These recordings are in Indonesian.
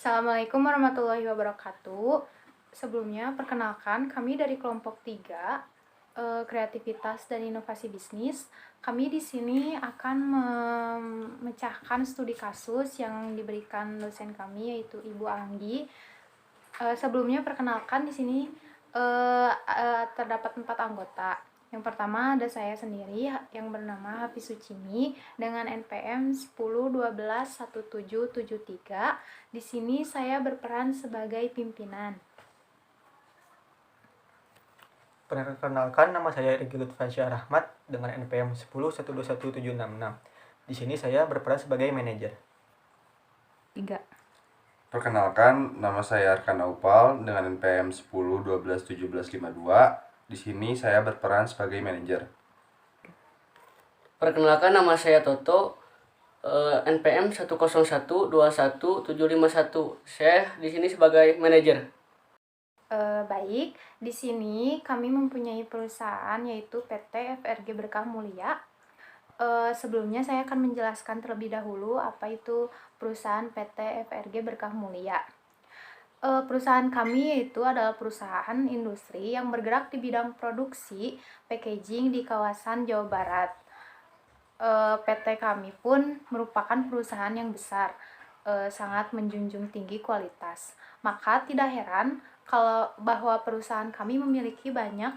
Assalamualaikum warahmatullahi wabarakatuh. Sebelumnya, perkenalkan kami dari kelompok 3, kreativitas dan inovasi bisnis. Kami di sini akan memecahkan studi kasus yang diberikan dosen kami, yaitu Ibu Anggi. Sebelumnya, perkenalkan di sini terdapat 4 anggota. Yang pertama ada saya sendiri yang bernama Hafiz Sucimi dengan NPM 10121773. Di sini saya berperan sebagai pimpinan. Perkenalkan, nama saya Riki Lutfansya Rahmat dengan NPM 10121766. Di sini saya berperan sebagai manajer. 3. Perkenalkan, nama saya Arkan Aupal dengan NPM 10121752. Di sini saya berperan sebagai manajer. Perkenalkan, nama saya Toto, NPM 101211751. Saya di sini sebagai manajer. Baik, di sini kami mempunyai perusahaan yaitu PT FRG Berkah Mulia. Sebelumnya saya akan menjelaskan terlebih dahulu apa itu perusahaan PT FRG Berkah Mulia. Perusahaan kami yaitu adalah perusahaan industri yang bergerak di bidang produksi packaging di kawasan Jawa Barat. PT kami pun merupakan perusahaan yang besar, sangat menjunjung tinggi kualitas. Maka tidak heran kalau bahwa perusahaan kami memiliki banyak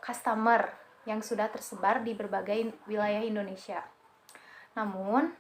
customer yang sudah tersebar di berbagai wilayah Indonesia. Namun,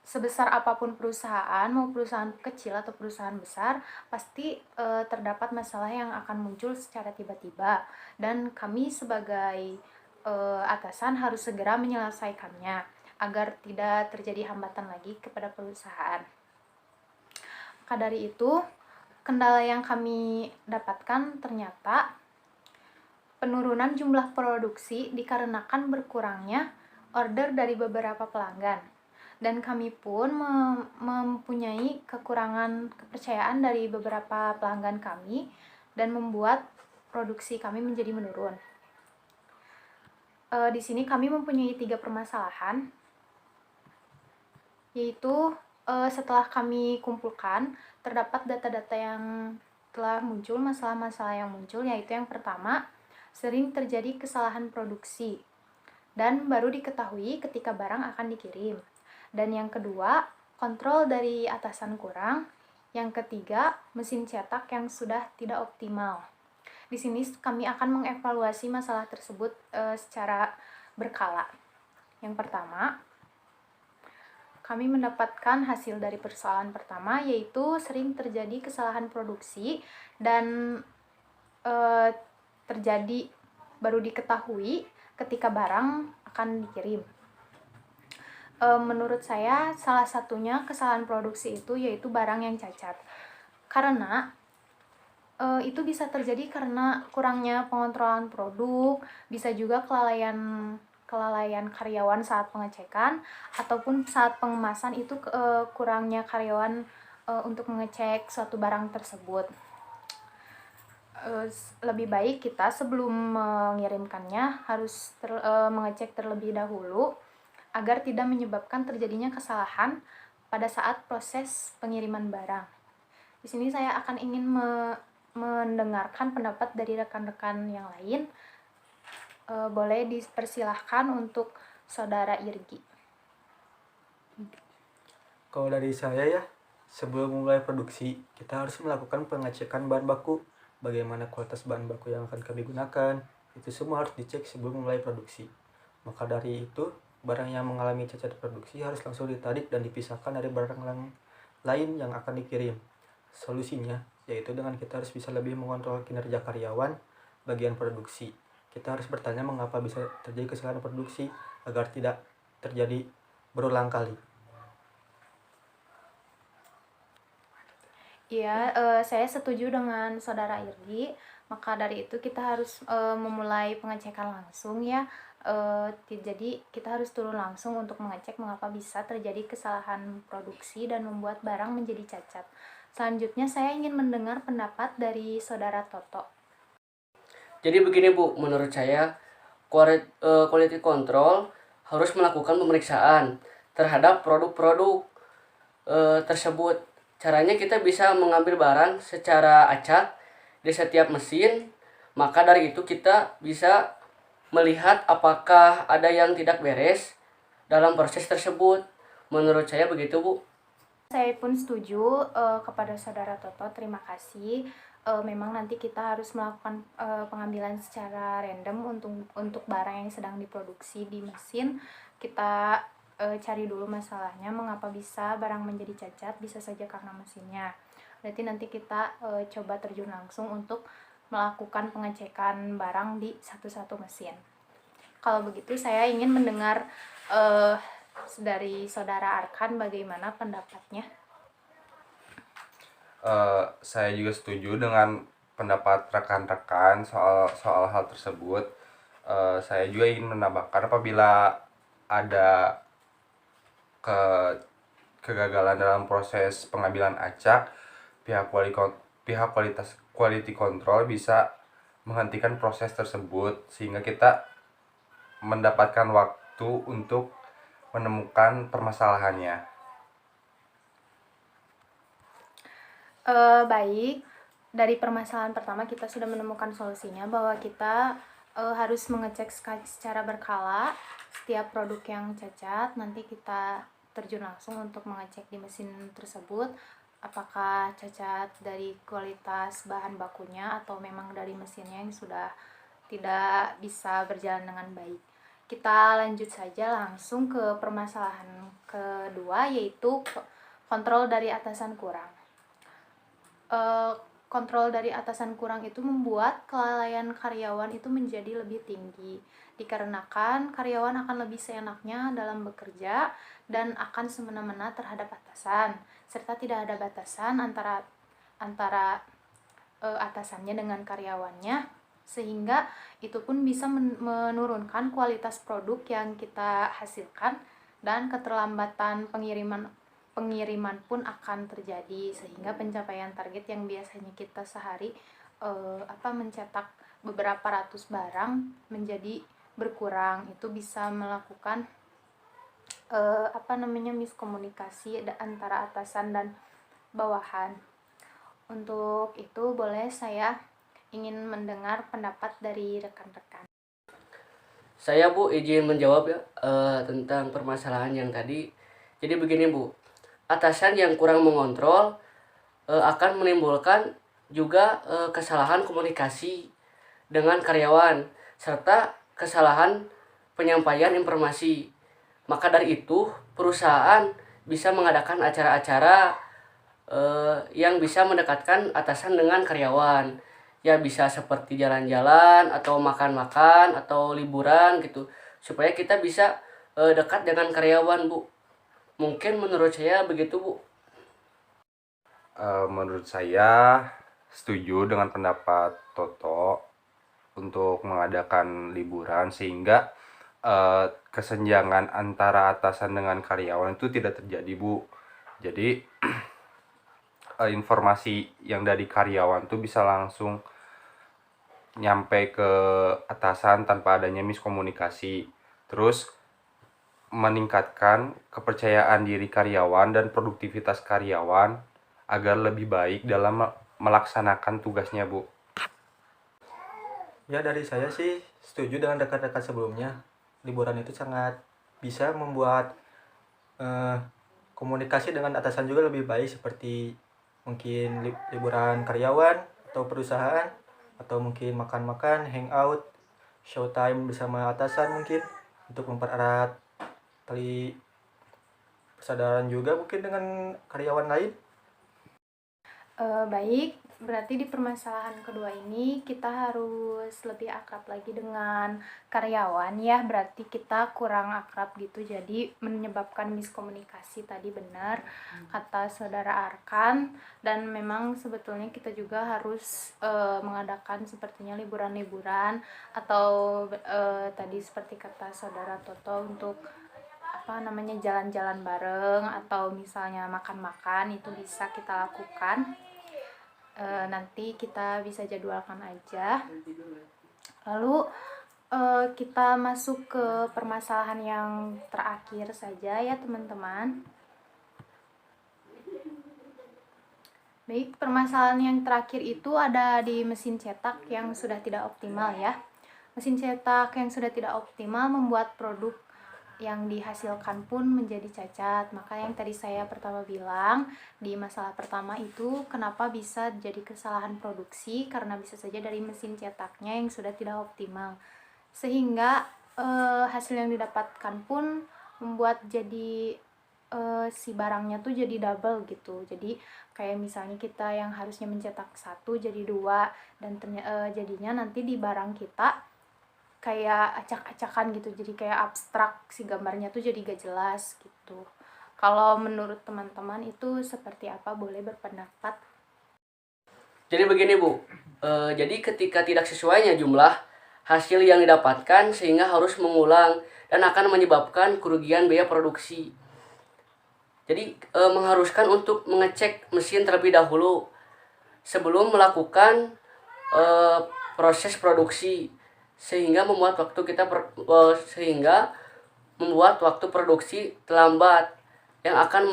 sebesar apapun perusahaan, mau perusahaan kecil atau perusahaan besar, pasti terdapat masalah yang akan muncul secara tiba-tiba, dan kami sebagai atasan harus segera menyelesaikannya agar tidak terjadi hambatan lagi kepada perusahaan. Maka dari itu, kendala yang kami dapatkan ternyata penurunan jumlah produksi dikarenakan berkurangnya order dari beberapa pelanggan. Dan kami pun mempunyai kekurangan kepercayaan dari beberapa pelanggan kami dan membuat produksi kami menjadi menurun. Di sini kami mempunyai 3 permasalahan, yaitu setelah kami kumpulkan, terdapat data-data yang telah muncul, masalah-masalah yang muncul, yaitu yang pertama, sering terjadi kesalahan produksi dan baru diketahui ketika barang akan dikirim. Dan yang kedua, kontrol dari atasan kurang. Yang ketiga, mesin cetak yang sudah tidak optimal. Di sini kami akan mengevaluasi masalah tersebut secara berkala. Yang pertama, kami mendapatkan hasil dari persoalan pertama, yaitu sering terjadi kesalahan produksi dan terjadi baru diketahui ketika barang akan dikirim. Menurut saya, salah satunya kesalahan produksi itu yaitu barang yang cacat. Karena itu bisa terjadi karena kurangnya pengontrolan produk, bisa juga kelalaian karyawan saat pengecekan, ataupun saat pengemasan itu kurangnya karyawan untuk mengecek suatu barang tersebut. Lebih baik kita sebelum mengirimkannya harus mengecek terlebih dahulu agar tidak menyebabkan terjadinya kesalahan pada saat proses pengiriman barang. Di sini saya akan ingin mendengarkan pendapat dari rekan-rekan yang lain. Boleh dipersilahkan untuk Saudara Irgi. Kalau dari saya ya, sebelum mulai produksi, kita harus melakukan pengecekan bahan baku. Bagaimana kualitas bahan baku yang akan kami gunakan, itu semua harus dicek sebelum mulai produksi. Maka dari itu, barang yang mengalami cacat produksi harus langsung ditarik dan dipisahkan dari barang lain yang akan dikirim. Solusinya yaitu dengan kita harus bisa lebih mengontrol kinerja karyawan bagian produksi. Kita harus bertanya mengapa bisa terjadi kesalahan produksi agar tidak terjadi berulang kali. Iya, saya setuju dengan Saudara Irgi. Maka dari itu kita harus memulai pengecekan langsung ya. Jadi kita harus turun langsung untuk mengecek mengapa bisa terjadi kesalahan produksi dan membuat barang menjadi cacat. Selanjutnya saya ingin mendengar pendapat dari Saudara Toto. Jadi begini Bu, menurut saya quality control harus melakukan pemeriksaan terhadap produk-produk tersebut. Caranya kita bisa mengambil barang secara acak di setiap mesin, maka dari itu kita bisa melihat apakah ada yang tidak beres dalam proses tersebut. Menurut saya begitu, Bu. Saya pun setuju kepada saudara Toto, terima kasih. Memang nanti kita harus melakukan pengambilan secara random untuk barang yang sedang diproduksi di mesin. Kita cari dulu masalahnya, mengapa bisa barang menjadi cacat, bisa saja karena mesinnya. Berarti nanti kita coba terjun langsung untuk melakukan pengecekan barang di satu-satu mesin. Kalau begitu saya ingin mendengar dari saudara Arkan bagaimana pendapatnya. Saya juga setuju dengan pendapat rekan-rekan soal hal tersebut. Saya juga ingin menambahkan, apabila ada ke kegagalan dalam proses pengambilan acak, pihak quality control bisa menghentikan proses tersebut sehingga kita mendapatkan waktu untuk menemukan permasalahannya. Baik, dari permasalahan pertama kita sudah menemukan solusinya bahwa kita harus mengecek secara berkala setiap produk yang cacat. Nanti kita terjun langsung untuk mengecek di mesin tersebut apakah cacat dari kualitas bahan bakunya atau memang dari mesinnya yang sudah tidak bisa berjalan dengan baik. Kita lanjut saja langsung ke permasalahan kedua, yaitu kontrol dari atasan kurang. Kontrol dari atasan kurang itu membuat kelalaian karyawan itu menjadi lebih tinggi, dikarenakan karyawan akan lebih seenaknya dalam bekerja dan akan semena-mena terhadap atasan, serta tidak ada batasan antara atasannya dengan karyawannya, sehingga itu pun bisa menurunkan kualitas produk yang kita hasilkan dan keterlambatan pengiriman pun akan terjadi, sehingga pencapaian target yang biasanya kita sehari mencetak beberapa ratus barang menjadi berkurang. Itu bisa melakukan miskomunikasi antara atasan dan bawahan. Untuk itu boleh saya ingin mendengar pendapat dari rekan-rekan. Saya, Bu, izin menjawab ya tentang permasalahan yang tadi. Jadi begini, Bu. Atasan yang kurang mengontrol akan menimbulkan juga kesalahan komunikasi dengan karyawan serta kesalahan penyampaian informasi. Maka dari itu, perusahaan bisa mengadakan acara-acara yang bisa mendekatkan atasan dengan karyawan. Ya bisa seperti jalan-jalan atau makan-makan atau liburan gitu. Supaya kita bisa dekat dengan karyawan, Bu. Mungkin menurut saya begitu, Bu. Menurut saya setuju dengan pendapat Toto untuk mengadakan liburan sehingga kesenjangan antara atasan dengan karyawan itu tidak terjadi, Bu. Jadi informasi yang dari karyawan tuh bisa langsung nyampe ke atasan tanpa adanya miskomunikasi. Terus meningkatkan kepercayaan diri karyawan dan produktivitas karyawan agar lebih baik dalam melaksanakan tugasnya, Bu. Ya, dari saya sih setuju dengan rekan-rekan sebelumnya. Liburan itu sangat bisa membuat komunikasi dengan atasan juga lebih baik, seperti mungkin liburan karyawan atau perusahaan, atau mungkin makan-makan, hangout, showtime bersama atasan mungkin untuk mempererat tali persaudaraan juga mungkin dengan karyawan lain. Baik, berarti di permasalahan kedua ini kita harus lebih akrab lagi dengan karyawan ya, berarti kita kurang akrab gitu, jadi menyebabkan miskomunikasi tadi, benar kata saudara Arkan. Dan memang sebetulnya kita juga harus mengadakan sepertinya liburan-liburan atau tadi seperti kata saudara Toto untuk jalan-jalan bareng atau misalnya makan-makan, itu bisa kita lakukan. Nanti kita bisa jadwalkan aja. Lalu kita masuk ke permasalahan yang terakhir saja ya teman-teman. Baik, permasalahan yang terakhir itu ada di mesin cetak yang sudah tidak optimal ya. Mesin cetak yang sudah tidak optimal membuat produk yang dihasilkan pun menjadi cacat. Maka yang tadi saya pertama bilang, di masalah pertama itu kenapa bisa jadi kesalahan produksi, karena bisa saja dari mesin cetaknya yang sudah tidak optimal. Sehingga hasil yang didapatkan pun membuat jadi si barangnya tuh jadi double gitu. Jadi kayak misalnya kita yang harusnya mencetak satu jadi dua, dan jadinya nanti di barang kita kayak acak-acakan gitu, jadi kayak abstrak, si gambarnya tuh jadi gak jelas gitu. Kalau menurut teman-teman itu seperti apa, boleh berpendapat. Jadi begini Bu, jadi ketika tidak sesuainya jumlah hasil yang didapatkan sehingga harus mengulang dan akan menyebabkan kerugian biaya produksi. Jadi mengharuskan untuk mengecek mesin terlebih dahulu sebelum melakukan proses produksi sehingga membuat waktu produksi terlambat yang akan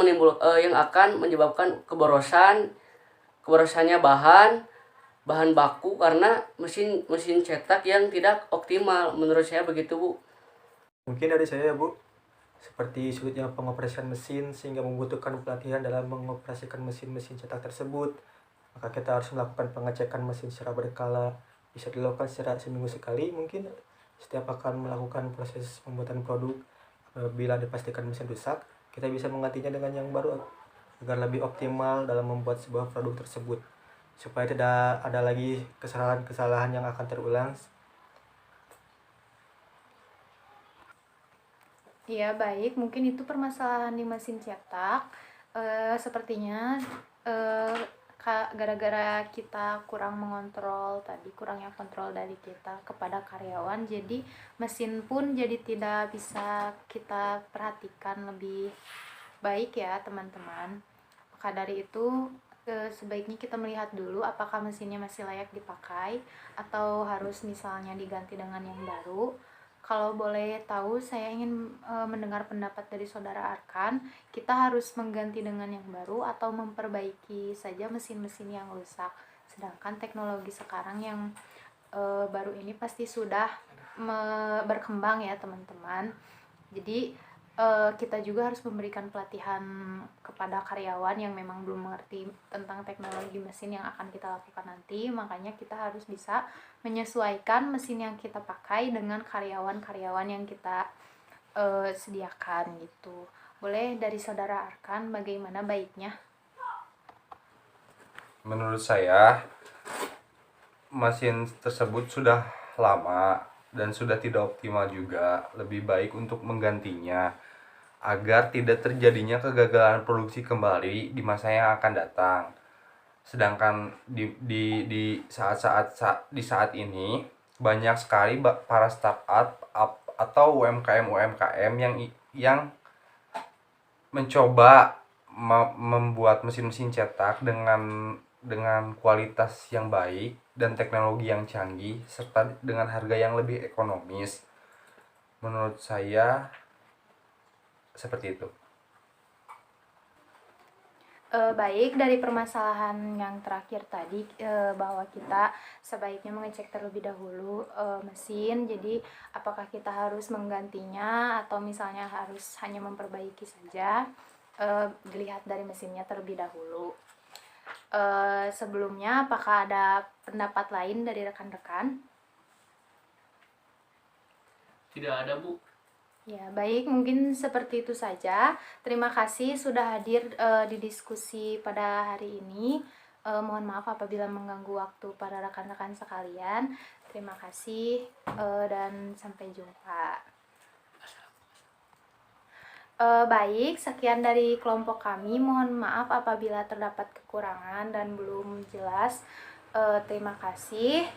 menyebabkan keborosannya bahan baku karena mesin cetak yang tidak optimal. Menurut saya begitu Bu. Mungkin dari saya ya Bu, seperti sulitnya pengoperasian mesin sehingga membutuhkan pelatihan dalam mengoperasikan mesin-mesin cetak tersebut. Maka kita harus melakukan pengecekan mesin secara berkala, bisa dilakukan secara seminggu sekali mungkin setiap akan melakukan proses pembuatan produk. Bila dipastikan mesin rusak, kita bisa menggantinya dengan yang baru agar lebih optimal dalam membuat sebuah produk tersebut, supaya tidak ada lagi kesalahan-kesalahan yang akan terulang. Ya baik, mungkin itu permasalahan di mesin cetak. Sepertinya gara-gara kita kurang mengontrol tadi, kurangnya kontrol dari kita kepada karyawan, jadi mesin pun jadi tidak bisa kita perhatikan lebih baik ya teman-teman. Maka dari itu sebaiknya kita melihat dulu apakah mesinnya masih layak dipakai atau harus misalnya diganti dengan yang baru. Kalau boleh tahu, saya ingin mendengar pendapat dari saudara Arkan, kita harus mengganti dengan yang baru atau memperbaiki saja mesin-mesin yang rusak. Sedangkan teknologi sekarang yang baru ini pasti sudah berkembang ya teman-teman. Jadi kita juga harus memberikan pelatihan kepada karyawan yang memang belum mengerti tentang teknologi mesin yang akan kita lakukan nanti. Makanya kita harus bisa menyesuaikan mesin yang kita pakai dengan karyawan-karyawan yang kita sediakan gitu. Boleh dari saudara Arkan bagaimana baiknya? Menurut saya mesin tersebut sudah lama dan sudah tidak optimal juga. Lebih baik untuk menggantinya agar tidak terjadinya kegagalan produksi kembali di masa yang akan datang. Sedangkan di saat ini banyak sekali para startup atau UMKM yang mencoba membuat mesin-mesin cetak dengan kualitas yang baik dan teknologi yang canggih serta dengan harga yang lebih ekonomis. Menurut saya seperti itu. Baik, dari permasalahan yang terakhir tadi, bahwa kita sebaiknya mengecek terlebih dahulu mesin. Jadi apakah kita harus menggantinya atau misalnya harus hanya memperbaiki saja, dilihat dari mesinnya terlebih dahulu. Sebelumnya apakah ada pendapat lain dari rekan-rekan? Tidak ada Bu. Ya, baik, mungkin seperti itu saja. Terima kasih sudah hadir di diskusi pada hari ini. Mohon maaf apabila mengganggu waktu para rekan-rekan sekalian. Terima kasih dan sampai jumpa. Baik, sekian dari kelompok kami. Mohon maaf apabila terdapat kekurangan dan belum jelas. Terima kasih.